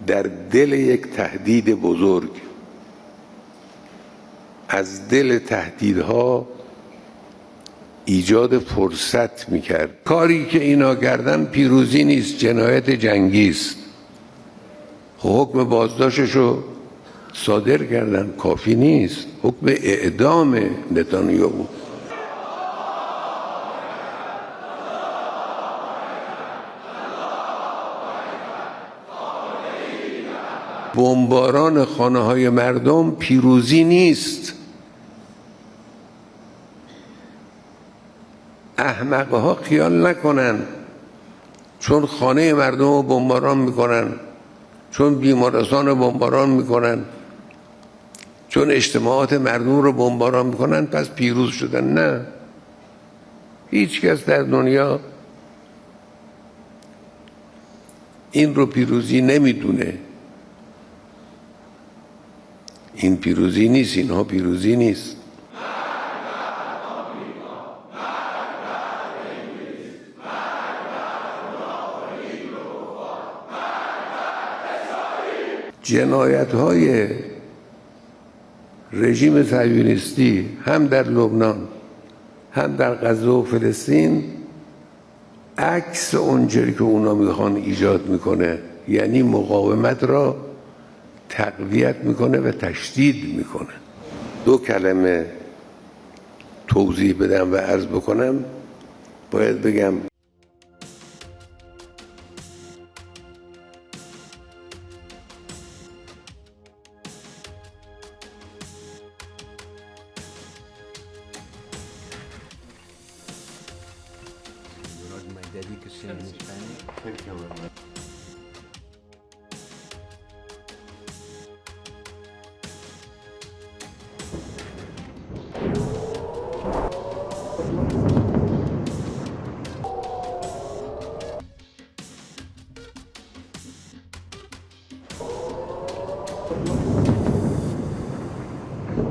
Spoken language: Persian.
در دل یک تهدید بزرگ، از دل تهدیدها ایجاد فرصت میکرد. کاری که اینا کردن پیروزی نیست، جنایت جنگی است. حکم بازداشتشو صادر کردن، کافی نیست. حکم اعدام نتانیاهو. بمباران خانه‌های مردم پیروزی نیست. احمقها خیال نکنن چون خانه مردم رو بمباران میکنن، چون بیمارستان رو بمباران میکنن، چون اجتماعات مردم رو بمباران میکنن پس پیروز شدن. نه، هیچ کس در دنیا این رو پیروزی نمیدونه. این پیروزی نیست، اینها پیروزی نیست. جنایت‌های رژیم صهیونیستی هم در لبنان هم در غزه و فلسطین عکس اونجوری که اونا میخوان ایجاد میکنه، یعنی مقاومت را تقویت میکنه و تشدید میکنه. دو کلمه توضیح بدم و عرض بکنم. باید بگم My dedication in Spanish. Thank you very much.